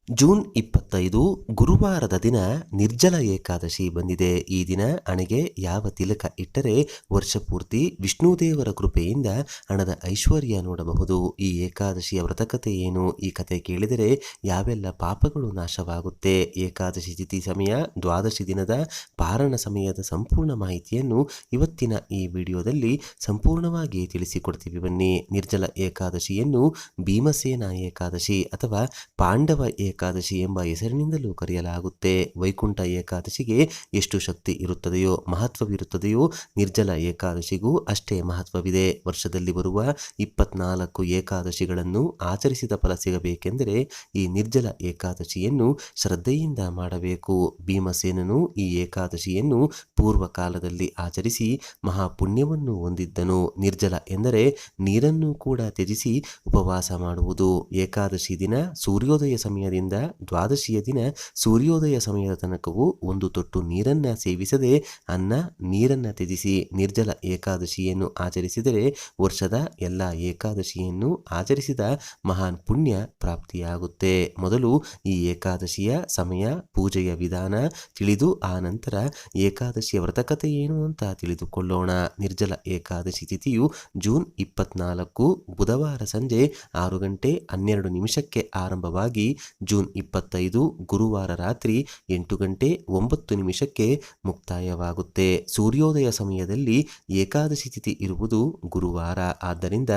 June 25 ಗುರುವಾರದ ದಿನ ನಿರ್ಜಲ ಏಕಾದಶಿ ಬಂದಿದೆ. ಈ ದಿನ ಹಣೆಗೆ ಯಾವ ತಿಲಕ ಇಟ್ಟರೆ ವರ್ಷಪೂರ್ತಿ ವಿಷ್ಣುದೇವರ ಕೃಪೆಯಿಂದ ಹಣದ ಐಶ್ವರ್ಯ ನೋಡಬಹುದು. ಈ ಏಕಾದಶಿಯ ವ್ರತಕತೆ ಏನು? ಈ ಕತೆ ಕೇಳಿದರೆ ಯಾವೆಲ್ಲ ಪಾಪಗಳು ನಾಶವಾಗುತ್ತೆ? ಏಕಾದಶಿ ತಿಥಿ ಸಮಯ, ದ್ವಾದಶಿ ದಿನದ ಪಾರಣ ಸಮಯದ ಸಂಪೂರ್ಣ ಮಾಹಿತಿಯನ್ನು ಇವತ್ತಿನ ಈ ವಿಡಿಯೋದಲ್ಲಿ ಸಂಪೂರ್ಣವಾಗಿ ತಿಳಿಸಿಕೊಡ್ತೀವಿ ಬನ್ನಿ. ನಿರ್ಜಲ ಏಕಾದಶಿಯನ್ನು ಭೀಮಸೇನ ಏಕಾದಶಿ ಅಥವಾ ಪಾಂಡವ ಏಕಾದಶಿ ಎಂಬ ಹೆಸರಿನಿಂದಲೂ ಕರೆಯಲಾಗುತ್ತೆ. ವೈಕುಂಠ ಏಕಾದಶಿಗೆ ಎಷ್ಟು ಶಕ್ತಿ ಇರುತ್ತದೆಯೋ, ಮಹತ್ವವಿರುತ್ತದೆಯೋ, ನಿರ್ಜಲ ಏಕಾದಶಿಗೂ ಅಷ್ಟೇ ಮಹತ್ವವಿದೆ. ವರ್ಷದಲ್ಲಿ ಬರುವ 24 ಏಕಾದಶಿಗಳನ್ನು ಆಚರಿಸಿದ ಫಲ ಸಿಗಬೇಕೆಂದರೆ ಈ ನಿರ್ಜಲ ಏಕಾದಶಿಯನ್ನು ಶ್ರದ್ಧೆಯಿಂದ ಮಾಡಬೇಕು. ಭೀಮಸೇನನು ಈ ಏಕಾದಶಿಯನ್ನು ಪೂರ್ವ ಕಾಲದಲ್ಲಿ ಆಚರಿಸಿ ಮಹಾಪುಣ್ಯವನ್ನು ಹೊಂದಿದ್ದನು. ನಿರ್ಜಲ ಎಂದರೆ ನೀರನ್ನು ಕೂಡ ತ್ಯಜಿಸಿ ಉಪವಾಸ ಮಾಡುವುದು. ಏಕಾದಶಿ ದಿನ ಸೂರ್ಯೋದಯ ಸಮಯದಿಂದ ದ್ವಾದಶಿಯ ದಿನ ಸೂರ್ಯೋದಯ ಸಮಯದ ತನಕವೂ ಒಂದು ತೊಟ್ಟು ನೀರನ್ನು ಸೇವಿಸದೆ ಅನ್ನ ನೀರನ್ನು ತ್ಯಜಿಸಿ ನಿರ್ಜಲ ಏಕಾದಶಿಯನ್ನು ಆಚರಿಸಿದರೆ ವರ್ಷದ ಎಲ್ಲ ಏಕಾದಶಿಯನ್ನು ಆಚರಿಸಿದ ಮಹಾನ್ ಪುಣ್ಯ ಪ್ರಾಪ್ತಿಯಾಗುತ್ತೆ. ಮೊದಲು ಈ ಏಕಾದಶಿಯ ಸಮಯ, ಪೂಜೆಯ ವಿಧಾನ ತಿಳಿದು ಆ ನಂತರ ಏಕಾದಶಿಯ ವ್ರತಕತೆ ಏನು ಅಂತ ತಿಳಿದುಕೊಳ್ಳೋಣ. ನಿರ್ಜಲ ಏಕಾದಶಿ ತಿಥಿಯು ಜೂನ್ 24 ಬುಧವಾರ ಸಂಜೆ 6:12 ಆರಂಭವಾಗಿ ಜೂನ್ 25 ಗುರುವಾರ ರಾತ್ರಿ 8:09 ಮುಕ್ತಾಯವಾಗುತ್ತೆ. ಸೂರ್ಯೋದಯ ಸಮಯದಲ್ಲಿ ಏಕಾದಶಿ ತಿಥಿ ಇರುವುದು ಗುರುವಾರ. ಆದ್ದರಿಂದ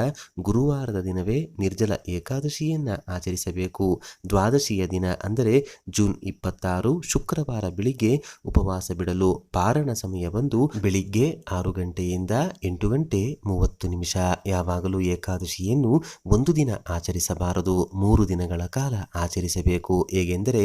ಗುರುವಾರದ ದಿನವೇ ನಿರ್ಜಲ ಏಕಾದಶಿಯನ್ನ ಆಚರಿಸಬೇಕು. ದ್ವಾದಶಿಯ ದಿನ ಅಂದರೆ ಜೂನ್ 26 ಶುಕ್ರವಾರ ಬೆಳಿಗ್ಗೆ ಉಪವಾಸ ಬಿಡಲು ಪಾರಣ ಸಮಯ ಬಂದು ಬೆಳಿಗ್ಗೆ 6 ಗಂಟೆಯಿಂದ 8:30. ಯಾವಾಗಲೂ ಏಕಾದಶಿಯನ್ನು ಒಂದು ದಿನ ಆಚರಿಸಬಾರದು, 3 ದಿನಗಳ ಕಾಲ ಆಚರಿಸಬೇಕು. ಹೇಗೆಂದರೆ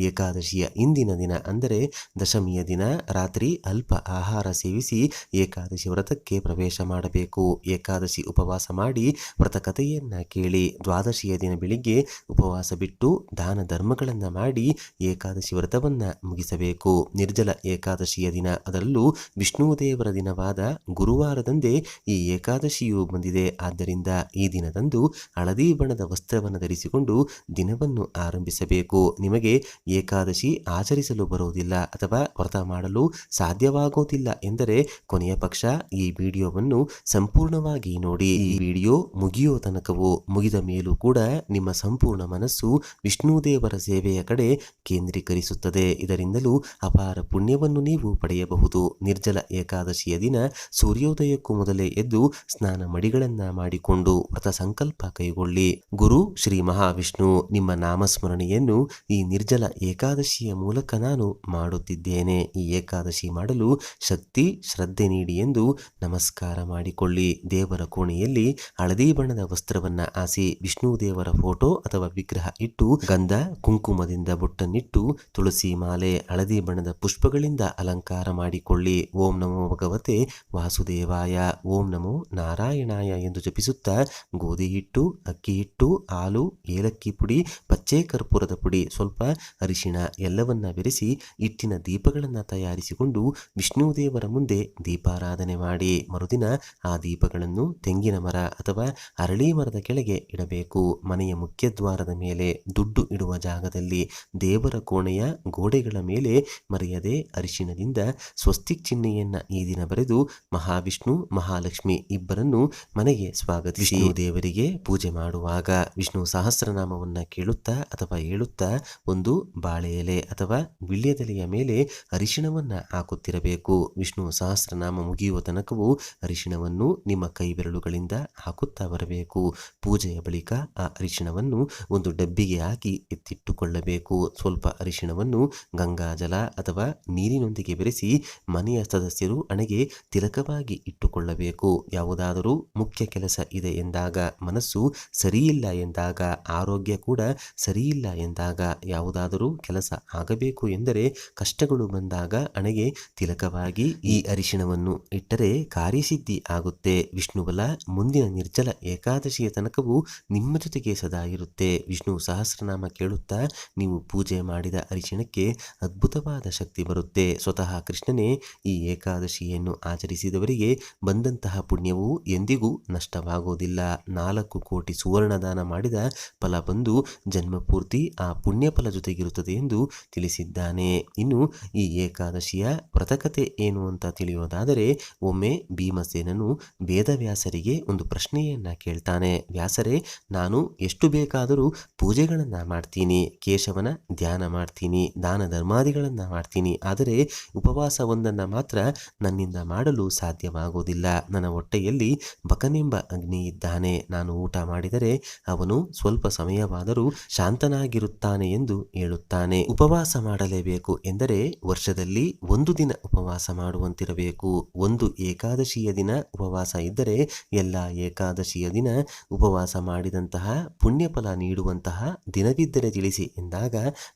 ಏಕಾದಶಿಯ ಇಂದಿನ ದಿನ ಅಂದರೆ ದಶಮಿಯ ದಿನ ರಾತ್ರಿ ಅಲ್ಪ ಆಹಾರ ಸೇವಿಸಿ ಏಕಾದಶಿ ವ್ರತಕ್ಕೆ ಪ್ರವೇಶ ಮಾಡಬೇಕು. ಏಕಾದಶಿ ಉಪವಾಸ ಮಾಡಿ ವ್ರತಕಥೆಯನ್ನ ಕೇಳಿ ದ್ವಾದಶಿಯ ದಿನ ಬೆಳಿಗ್ಗೆ ಉಪವಾಸ ಬಿಟ್ಟು ದಾನ ಧರ್ಮಗಳನ್ನು ಮಾಡಿ ಏಕಾದಶಿ ವ್ರತವನ್ನ ಮುಗಿಸಬೇಕು. ನಿರ್ಜಲ ಏಕಾದಶಿಯ ದಿನ, ಅದರಲ್ಲೂ ವಿಷ್ಣುದೇವರ ದಿನವಾದ ಗುರುವಾರದಂದೇ ಈ ಏಕಾದಶಿಯು ಬಂದಿದೆ. ಆದ್ದರಿಂದ ಈ ದಿನದಂದು ಹಳದಿ ಬಣ್ಣದ ವಸ್ತ್ರವನ್ನು ಧರಿಸಿಕೊಂಡು ದಿನವನ್ನು ಆರಂಭಿಸಬೇಕು. ನಿಮಗೆ ಏಕಾದಶಿ ಆಚರಿಸಲು ಬರುವುದಿಲ್ಲ ಅಥವಾ ವ್ರತ ಮಾಡಲು ಸಾಧ್ಯವಾಗುವುದಿಲ್ಲ ಎಂದರೆ ಕೊನೆಯ ಪಕ್ಷ ಈ ವಿಡಿಯೋವನ್ನು ಸಂಪೂರ್ಣವಾಗಿ ನೋಡಿ. ಈ ವಿಡಿಯೋ ಮುಗಿಯೋ ತನಕವೂ ಮುಗಿದ ಮೇಲೂ ಕೂಡ ನಿಮ್ಮ ಸಂಪೂರ್ಣ ಮನಸ್ಸು ವಿಷ್ಣುದೇವರ ಸೇವೆಯ ಕಡೆ ಕೇಂದ್ರೀಕರಿಸುತ್ತದೆ. ಇದರಿಂದಲೂ ಅಪಾರ ಪುಣ್ಯವನ್ನು ನೀವು ಪಡೆಯಬಹುದು. ನಿರ್ಜಲ ಏಕಾದಶಿಯ ದಿನ ಸೂರ್ಯೋದಯಕ್ಕೂ ಮೊದಲೇ ಎದ್ದು ಸ್ನಾನ ಮಡಿಗಳನ್ನ ಮಾಡಿಕೊಂಡು ವ್ರತ ಸಂಕಲ್ಪ ಕೈಗೊಳ್ಳಿ. ಗುರು ಶ್ರೀ ಮಹಾವಿಷ್ಣು, ನಿಮ್ಮ ನಾಮಸ್ಮರಣೆಯನ್ನು ಈ ನಿರ್ಜಲ ಏಕಾದಶಿಯ ಮೂಲಕ ನಾನು ಮಾಡುತ್ತಿದ್ದೇನೆ. ಈ ಏಕಾದಶಿ ಮಾಡಲು ಶಕ್ತಿ, ಶ್ರದ್ಧೆ ನೀಡಿ ಎಂದು ನಮಸ್ಕಾರ ಮಾಡಿಕೊಳ್ಳಿ. ದೇವರ ಕೋಣೆಯಲ್ಲಿ ಹಳದಿ ಬಣ್ಣದ ವಸ್ತ್ರವನ್ನ ಹಾಸಿ ವಿಷ್ಣುದೇವರ ಫೋಟೋ ಅಥವಾ ವಿಗ್ರಹ ಇಟ್ಟು ಗಂಧ ಕುಂಕುಮದಿಂದ ಬೊಟ್ಟನ್ನಿಟ್ಟು ತುಳಸಿ ಮಾಲೆ, ಹಳದಿ ಬಣ್ಣದ ಪುಷ್ಪಗಳಿಂದ ಅಲಂಕಾರ ಮಾಡಿಕೊಳ್ಳಿ. ಓಂ ನಮೋ ಭಗವತೆ ವಾಸುದೇವಾಯ, ಓಂ ನಮೋ ನಾರಾಯಣಾಯ ಎಂದು ಜಪಿಸುತ್ತಾ ಗೋಧಿ ಹಿಟ್ಟು, ಅಕ್ಕಿ ಹಿಟ್ಟು, ಹಾಲು, ಏಲಕ್ಕಿ ಪುಡಿ, ಪಚ್ಚೆ ಕರ್ಪೂರದ ಪುಡಿ, ಸ್ವಲ್ಪ ಅರಿಶಿಣ ಎಲ್ಲವನ್ನ ಬೆರೆಸಿ ಹಿಟ್ಟಿನ ದೀಪಗಳನ್ನು ತಯಾರಿಸಿಕೊಂಡು ವಿಷ್ಣುದೇವರ ಮುಂದೆ ದೀಪಾರಾಧನೆ ಮಾಡಿ ಮರುದಿನ ಆ ದೀಪಗಳನ್ನು ತೆಂಗಿನ ಮರ ಅಥವಾ ಅರಳಿ ಮರದ ಕೆಳಗೆ ಇಡಬೇಕು. ಮನೆಯ ಮುಖ್ಯದ್ವಾರದ ಮೇಲೆ, ದುಡ್ಡು ಇಡುವ ಜಾಗದಲ್ಲಿ, ದೇವರ ಕೋಣೆಯ ಗೋಡೆಗಳ ಮೇಲೆ ಮರೆಯದೆ ಅರಿಶಿಣದಿಂದ ಸ್ವಸ್ತಿಕ್ ಚಿಹ್ನೆಯನ್ನ ಈ ದಿನ ಬರೆದು ಮಹಾವಿಷ್ಣು ಮಹಾಲಕ್ಷ್ಮಿ ಇಬ್ಬರನ್ನು ಮನೆಗೆ ಸ್ವಾಗತಿಸಿ ದೇವರಿಗೆ ಪೂಜೆ ಮಾಡುವಾಗ ವಿಷ್ಣು ಸಹಸ್ರನಾಮವನ್ನ ಕೇಳುತ್ತಾ ಅಥವಾ ಹೇಳುತ್ತಾ ಒಂದು ಬಾಳೆ ಎಲೆ ಅಥವಾ ವಿಳ್ಯದೆಲೆಯ ಮೇಲೆ ಅರಿಶಿಣವನ್ನ ಹಾಕುತ್ತಿರಬೇಕು. ವಿಷ್ಣು ಸಹಸ್ರನಾಮ ಮುಗಿಯುವ ತನಕವೂ ಅರಿಶಿಣವನ್ನು ನಿಮ್ಮ ಕೈ ಬೆರಳುಗಳಿಂದ ಹಾಕುತ್ತಾ ಬರಬೇಕು. ಪೂಜೆಯ ಬಳಿಕ ಆ ಅರಿಶಿಣವನ್ನು ಒಂದು ಡಬ್ಬಿಗೆ ಹಾಕಿ ಎತ್ತಿಟ್ಟುಕೊಳ್ಳಬೇಕು. ಸ್ವಲ್ಪ ಅರಿಶಿಣವನ್ನು ಗಂಗಾಜಲ ಅಥವಾ ನೀರಿನೊಂದಿಗೆ ಬೆರೆಸಿ ಮನೆಯ ಸದಸ್ಯರು ಹಣೆಗೆ ತಿಲಕವಾಗಿ ಇಟ್ಟುಕೊಳ್ಳಬೇಕು. ಯಾವುದಾದರೂ ಮುಖ್ಯ ಕೆಲಸ ಇದೆ ಎಂದಾಗ, ಮನಸ್ಸು ಸರಿಯಿಲ್ಲ ಎಂದಾಗ, ಆರೋಗ್ಯ ಕೂಡ ಸರಿಯಿಲ್ಲ ಎಂದಾಗ, ಯಾವುದಾದರೂ ಕೆಲಸ ಆಗಬೇಕು ಎಂದರೆ, ಕಷ್ಟಗಳು ಬಂದಾಗ ಹಣೆಗೆ ತಿಲಕವಾಗಿ ಈ ಅರಿಶಿಣವನ್ನು ಇಟ್ಟರೆ ಕಾರ್ಯಸಿದ್ಧಿ ಆಗುತ್ತೆ. ವಿಷ್ಣುಬಲ ಮುಂದಿನ ನಿರ್ಜಲ ಏಕಾದಶಿಯ ತನಕವೂ ನಿಮ್ಮ ಜೊತೆಗೆ ಸದಾ ಇರುತ್ತೆ. ವಿಷ್ಣು ಸಹಸ್ರನಾಮ ಕೇಳುತ್ತಾ ನೀವು ಪೂಜೆ ಮಾಡಿದ ಅರಿಶಿಣಕ್ಕೆ ಅದ್ಭುತವಾದ ಶಕ್ತಿ ಬರುತ್ತೆ. ಸ್ವತಃ ಕೃಷ್ಣನೇ ಈ ಏಕಾದಶಿಯನ್ನು ಆಚರಿಸಿದವರಿಗೆ ಬಂದಂತಹ ಪುಣ್ಯವು ಎಂದಿಗೂ ನಷ್ಟವಾಗುವುದಿಲ್ಲ. 4 ಕೋಟಿ ಸುವರ್ಣದಾನ ಮಾಡಿದ ಫಲ ಬಂದು ಜನ್ಮಪೂರ್ತಿ ಸ್ಮೃತಿ ಆ ಪುಣ್ಯಫಲ ಜೊತೆಗಿರುತ್ತದೆ ಎಂದು ತಿಳಿಸಿದ್ದಾನೆ. ಇನ್ನು ಈ ಏಕಾದಶಿಯ ವ್ರತಕತೆ ಏನು ಅಂತ ತಿಳಿಯೋದಾದರೆ, ಒಮ್ಮೆ ಭೀಮಸೇನನು ವೇದವ್ಯಾಸರಿಗೆ ಒಂದು ಪ್ರಶ್ನೆಯನ್ನ ಕೇಳ್ತಾನೆ. ವ್ಯಾಸರೇ, ನಾನು ಎಷ್ಟು ಬೇಕಾದರೂ ಪೂಜೆಗಳನ್ನ ಮಾಡ್ತೀನಿ, ಕೇಶವನ ಧ್ಯಾನ ಮಾಡ್ತೀನಿ, ದಾನ ಧರ್ಮಾದಿಗಳನ್ನ ಮಾಡ್ತೀನಿ, ಆದರೆ ಉಪವಾಸ ಒಂದನ್ನು ಮಾತ್ರ ನನ್ನಿಂದ ಮಾಡಲು ಸಾಧ್ಯವಾಗುವುದಿಲ್ಲ. ನನ್ನ ಹೊಟ್ಟೆಯಲ್ಲಿ ಬಕನೆಂಬ ಅಗ್ನಿ ಇದ್ದಾನೆ. ನಾನು ಊಟ ಮಾಡಿದರೆ ಅವನು ಸ್ವಲ್ಪ ಸಮಯವಾದರೂ ಶಾಂತನಾಗಿರುತ್ತಾನೆ ಎಂದು ಹೇಳುತ್ತಾನೆ. ಉಪವಾಸ ಮಾಡಲೇಬೇಕು ಎಂದರೆ ವರ್ಷದಲ್ಲಿ ಒಂದು ದಿನ ಉಪವಾಸ ಮಾಡುವಂತಿರಬೇಕು. ಒಂದು ಏಕಾದಶಿಯ ದಿನ ಉಪವಾಸ ಇದ್ದರೆ ಎಲ್ಲ ಏಕಾದಶಿಯ ದಿನ ಉಪವಾಸ ಮಾಡಿದಂತಹ ಪುಣ್ಯಫಲ ನೀಡುವಂತಹ ದಿನವಿದ್ದರೆ ತಿಳಿಸಿ ಎಂದಾಗ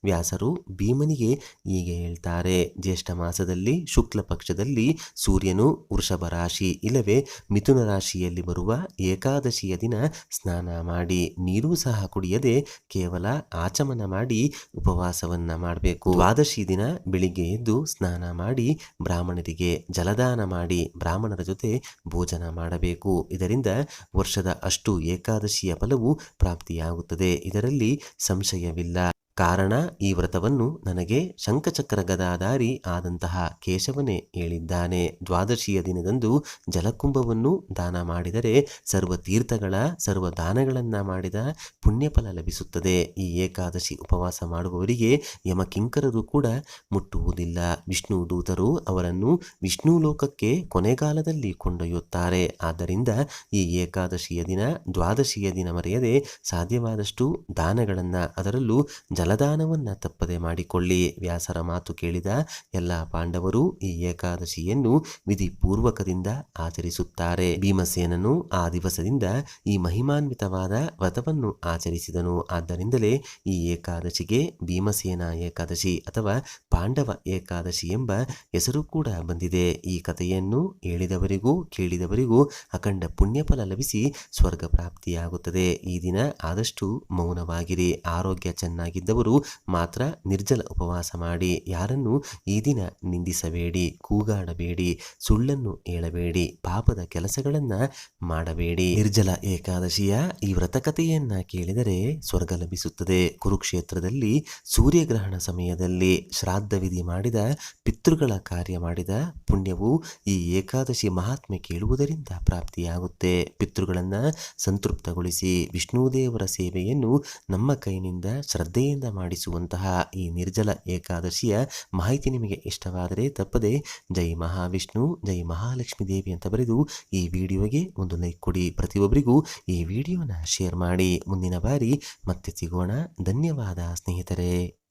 ವ್ಯಾಸರು ಭೀಮನಿಗೆ ಹೀಗೆ ಹೇಳ್ತಾರೆ. ಜ್ಯೇಷ್ಠ ಮಾಸದಲ್ಲಿ ಶುಕ್ಲ ಪಕ್ಷದಲ್ಲಿ ಸೂರ್ಯನು ವೃಷಭ ರಾಶಿ ಇಲ್ಲವೇ ಮಿಥುನ ರಾಶಿಯಲ್ಲಿ ಬರುವ ಏಕಾದಶಿಯ ದಿನ ಸ್ನಾನ ಮಾಡಿ, ನೀರೂ ಸಹ ಕುಡಿಯದೆ ಕೇವಲ ಆಚಮನ ಮಾಡಿ ಉಪವಾಸವನ್ನ ಮಾಡಬೇಕು. ದ್ವಾದಶಿ ದಿನ ಬೆಳಿಗ್ಗೆ ಎದ್ದು ಸ್ನಾನ ಮಾಡಿ ಬ್ರಾಹ್ಮಣರಿಗೆ ಜಲದಾನ ಮಾಡಿ ಬ್ರಾಹ್ಮಣರ ಜೊತೆ ಭೋಜನ ಮಾಡಬೇಕು. ಇದರಿಂದ ವರ್ಷದ ಅಷ್ಟು ಏಕಾದಶಿಯ ಫಲವು ಪ್ರಾಪ್ತಿಯಾಗುತ್ತದೆ. ಇದರಲ್ಲಿ ಸಂಶಯವಿಲ್ಲ. ಕಾರಣ, ಈ ವ್ರತವನ್ನು ನನಗೆ ಶಂಖಚಕ್ರ ಗದಾಧಾರಿ ಆದಂತಹ ಕೇಶವನೇ ಹೇಳಿದ್ದಾನೆ. ದ್ವಾದಶಿಯ ದಿನದಂದು ಜಲಕುಂಭವನ್ನು ದಾನ ಮಾಡಿದರೆ ಸರ್ವ ತೀರ್ಥಗಳ ಸರ್ವ ದಾನಗಳನ್ನು ಮಾಡಿದ ಪುಣ್ಯಫಲ ಲಭಿಸುತ್ತದೆ. ಈ ಏಕಾದಶಿ ಉಪವಾಸ ಮಾಡುವವರಿಗೆ ಯಮಕಿಂಕರರು ಕೂಡ ಮುಟ್ಟುವುದಿಲ್ಲ. ವಿಷ್ಣು ದೂತರು ಅವರನ್ನು ವಿಷ್ಣು ಲೋಕಕ್ಕೆ ಕೊನೆಗಾಲದಲ್ಲಿ ಕೊಂಡೊಯ್ಯುತ್ತಾರೆ. ಆದ್ದರಿಂದ ಈ ಏಕಾದಶಿಯ ದಿನ ದ್ವಾದಶಿಯ ದಿನ ಮರೆಯದೆ ಸಾಧ್ಯವಾದಷ್ಟು ದಾನಗಳನ್ನು, ಅದರಲ್ಲೂ ಜಲದಾನವನ್ನ ತಪ್ಪದೆ ಮಾಡಿಕೊಳ್ಳಿ. ವ್ಯಾಸರ ಮಾತು ಕೇಳಿದ ಎಲ್ಲ ಪಾಂಡವರು ಈ ಏಕಾದಶಿಯನ್ನು ವಿಧಿಪೂರ್ವಕದಿಂದ ಆಚರಿಸುತ್ತಾರೆ. ಭೀಮಸೇನನು ಆ ದಿವಸದಿಂದ ಈ ಮಹಿಮಾನ್ವಿತವಾದ ವ್ರತವನ್ನು ಆಚರಿಸಿದನು. ಆದ್ದರಿಂದಲೇ ಈ ಏಕಾದಶಿಗೆ ಭೀಮಸೇನ ಏಕಾದಶಿ ಅಥವಾ ಪಾಂಡವ ಏಕಾದಶಿ ಎಂಬ ಹೆಸರು ಕೂಡ ಬಂದಿದೆ. ಈ ಕಥೆಯನ್ನು ಹೇಳಿದವರಿಗೂ ಕೇಳಿದವರಿಗೂ ಅಖಂಡ ಪುಣ್ಯಫಲ ಲಭಿಸಿ ಸ್ವರ್ಗ ಪ್ರಾಪ್ತಿಯಾಗುತ್ತದೆ. ಈ ದಿನ ಆದಷ್ಟು ಮೌನವಾಗಿರಿ. ಆರೋಗ್ಯ ಚೆನ್ನಾಗಿದ್ದವರು ಮಾತ್ರ ನಿರ್ಜಲ ಉಪವಾಸ ಮಾಡಿ. ಯಾರನ್ನು ಈ ದಿನ ನಿಂದಿಸಬೇಡಿ, ಕೂಗಾಡಬೇಡಿ, ಸುಳ್ಳನ್ನು ಹೇಳಬೇಡಿ, ಪಾಪದ ಕೆಲಸಗಳನ್ನ ಮಾಡಬೇಡಿ. ನಿರ್ಜಲ ಏಕಾದಶಿಯ ಈ ವ್ರತಕಥೆಯನ್ನ ಕೇಳಿದರೆ ಸ್ವರ್ಗ ಲಭಿಸುತ್ತದೆ. ಕುರುಕ್ಷೇತ್ರದಲ್ಲಿ ಸೂರ್ಯಗ್ರಹಣ ಸಮಯದಲ್ಲಿ ಶ್ರಾದ್ದ ವಿಧಿ ಮಾಡಿದ, ಪಿತೃಗಳ ಕಾರ್ಯ ಮಾಡಿದ ಪುಣ್ಯವು ಈ ಏಕಾದಶಿ ಮಹಾತ್ಮೆ ಕೇಳುವುದರಿಂದ ಪ್ರಾಪ್ತಿಯಾಗುತ್ತೆ. ಪಿತೃಗಳನ್ನ ಸಂತೃಪ್ತಗೊಳಿಸಿ ವಿಷ್ಣುದೇವರ ಸೇವೆಯನ್ನು ನಮ್ಮ ಕೈನಿಂದ ಶ್ರದ್ಧೆಯಿಂದ ಮಾಡಿಸುವಂತಹ ಈ ನಿರ್ಜಲ ಏಕಾದಶಿಯ ಮಾಹಿತಿ ನಿಮಗೆ ಇಷ್ಟವಾದರೆ ತಪ್ಪದೆ ಜೈ ಮಹಾವಿಷ್ಣು, ಜೈ ಮಹಾಲಕ್ಷ್ಮೀ ದೇವಿ ಅಂತ ಬರೆದು ಈ ವಿಡಿಯೋಗೆ ಒಂದು ಲೈಕ್ ಕೊಡಿ. ಪ್ರತಿಯೊಬ್ಬರಿಗೂ ಈ ವಿಡಿಯೋನ ಶೇರ್ ಮಾಡಿ. ಮುಂದಿನ ಬಾರಿ ಮತ್ತೆ ಸಿಗೋಣ. ಧನ್ಯವಾದ ಸ್ನೇಹಿತರೆ.